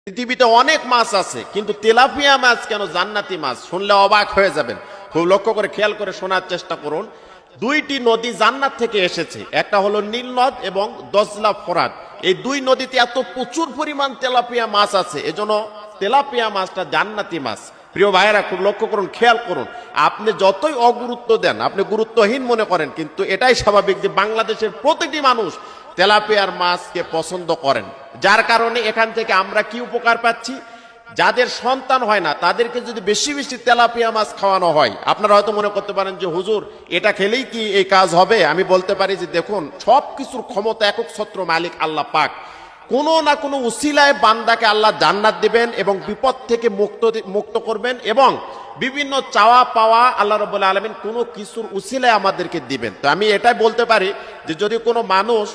পৃথিবীতে অনেক মাছ আছে, কিন্তু তেলাপিয়া মাছ কেন জান্নাতি মাছ? শুনলে অবাক হয়ে যাবেন। খুব লক্ষ্য করে খেয়াল করে শোনার চেষ্টা করুন। দুইটি নদী জান্নাত থেকে এসেছে, একটা হলো নীল নদ এবং দজলা ফোরাত। এই দুই নদীতে এত প্রচুর পরিমাণ তেলাপিয়া মাছ আছে, এজন্য তেলাপিয়া মাছটা জান্নাতি মাছ। প্রিয় ভাইয়েরা, খুব লক্ষ্য করুন, খেয়াল করুন। আপনি যতই অগুরুত্ব দেন, আপনি গুরুত্বহীন মনে করেন, কিন্তু এটাই স্বাভাবিক যে বাংলাদেশের প্রতিটি মানুষ তেলাপিয়ার মাছকে পছন্দ করেন। যার কারণে এখান থেকে আমরা কি উপকার পাচ্ছি? যাদের সন্তান হয় না তাদেরকে যদি বেশি বেশি তেলাপিয়া মাছ খাওয়ানো হয়, আপনারা হয়তো মনে করতে পারেন যে হুজুর এটা খেলেই কি এই কাজ হবে? আমি বলতে পারি যে দেখুন, সব কিছুর ক্ষমতা একক ছত্র মালিক আল্লাহ পাক। কোনো না কোনো উসিলায় বান্দাকে আল্লাহ জান্নাত দিবেন এবং বিপদ থেকে মুক্ত করবেন, এবং বিভিন্ন চাওয়া পাওয়া আল্লাহ রাব্বুল আলামিন কোনো কিছুর উসিলায় আমাদেরকে দিবেন। তো আমি এটাই বলতে পারি যে যদি কোনো মানুষ,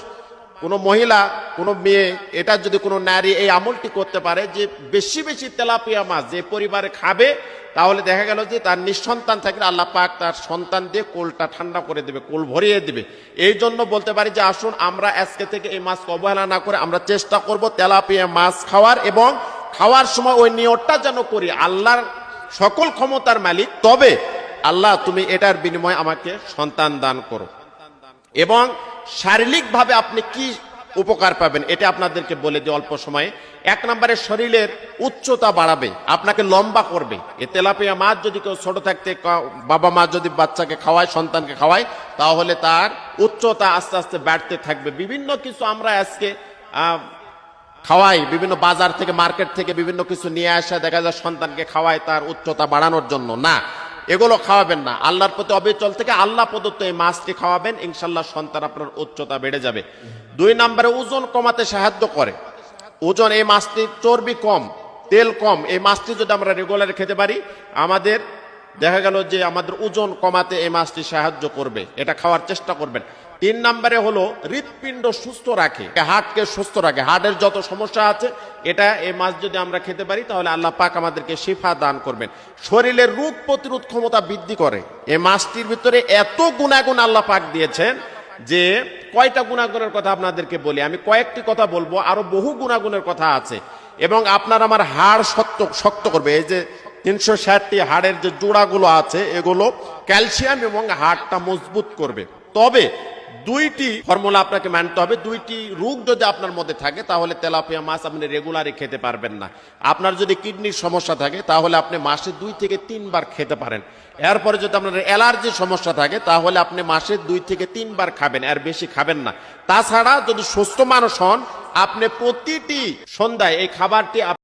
কোনো মহিলা, কোনো মেয়ে, এটা যদি কোনো নারী এই আমলটি করতে পারে যে বেশি বেশি তেলাপিয়া মাছ যে পরিবারে খাবে, তাহলে দেখা গেল যে তার নিঃসন্তান থাকলে আল্লাহ পাক তার সন্তান দিয়ে কোলটা ঠান্ডা করে দেবে, কোল ভরিয়ে দেবে। এই জন্য বলতে পারি যে আসুন আমরা আজকে থেকে এই মাছকে অবহেলা না করে আমরা চেষ্টা করব তেলাপিয়া মাছ খাওয়ার, এবং খাওয়ার সময় ওই নিয়তটা যেন করি আল্লাহর সকল ক্ষমতার মালিক, তবে আল্লাহ তুমি এটার বিনিময়ে আমাকে সন্তান দান করো। এবং শারীরিকভাবে আপনি কি উপকার পাবেন এটা আপনাদেরকে বলে দিই অল্প সময়ে। এক নম্বরে শরীরের উচ্চতা বাড়াবে, আপনাকে লম্বা করবে। এ তেলাপিয়া মাছ যদি কেউ ছোট থাকতে বাবা মা যদি বাচ্চাকে খাওয়ায়, সন্তানকে খাওয়ায়, তাহলে তার উচ্চতা আস্তে আস্তে বাড়তে থাকবে। বিভিন্ন কিছু আমরা আজকে খাওয়াই, বিভিন্ন বাজার থেকে, মার্কেট থেকে বিভিন্ন কিছু নিয়ে আসা, দেখা যায় সন্তানকে খাওয়ায় তার উচ্চতা বাড়ানোর জন্য। না, এগুলো খাওয়াবেন না। আল্লাহর প্রতি অবিচল থেকে আল্লাহ প্রদত্ত এই মাছটি খাওয়াবেন, ইনশাল্লাহ সন্তান আপনার উচ্চতা বেড়ে যাবে। দুই নম্বরে ওজন কমাতে সাহায্য করে। ওজন, এই মাছটি চর্বি কম, তেল কম, এই মাছটি যদি আমরা রেগুলার খেতে পারি, আমাদের দেখা গেল যে আমাদের ওজন কমাতে এই মাছটি সাহায্য করবে। এটা খাওয়ার চেষ্টা করবেন। তিন নম্বরে হলো হৃৎপিণ্ড সুস্থ রাখে, হার্টকে সুস্থ রাখে। হার্টের যত সমস্যা আছে, এটা এই মাছ যদি আমরা খেতে পারি তাহলে আল্লাহ পাক আমাদেরকে শিফা দান করবেন। শরীরের রোগ প্রতিরোধ ক্ষমতা বৃদ্ধি করে। এই মাছটির ভিতরে এত গুণাগুণ আল্লাহ পাক দিয়েছেন যে কয়টা গুণাগুণের কথা আপনাদেরকে বলি, আমি কয়েকটি কথা বলবো, আরো বহু গুণাগুণের কথা আছে। এবং আপনার আমার হাড় শক্ত করবে। এই যে 360টি হাড়ের যে জোড়াগুলো আছে, এগুলো ক্যালসিয়াম এবং হাড়টা মজবুত করবে। তবে দুইটি ফর্মুলা আপনাকে মানতে হবে। দুইটি রোগ যদি আপনার মধ্যে থাকে, তাহলে তেলাপিয়া মাছ আপনি রেগুলারই খেতে পারবেন না। আপনার যদি কিডনির সমস্যা থাকে, তাহলে আপনি মাসে 2 থেকে 3 বার খেতে পারেন। এরপরে যদি আপনার অ্যালার্জির সমস্যা থাকে, তাহলে আপনি মাসে 2 থেকে 3 বার খাবেন, এর বেশি খাবেন না। তাছাড়া যদি সুস্থ মানুষ হন, আপনি প্রতিটি সন্ধ্যায় এই খাবারটি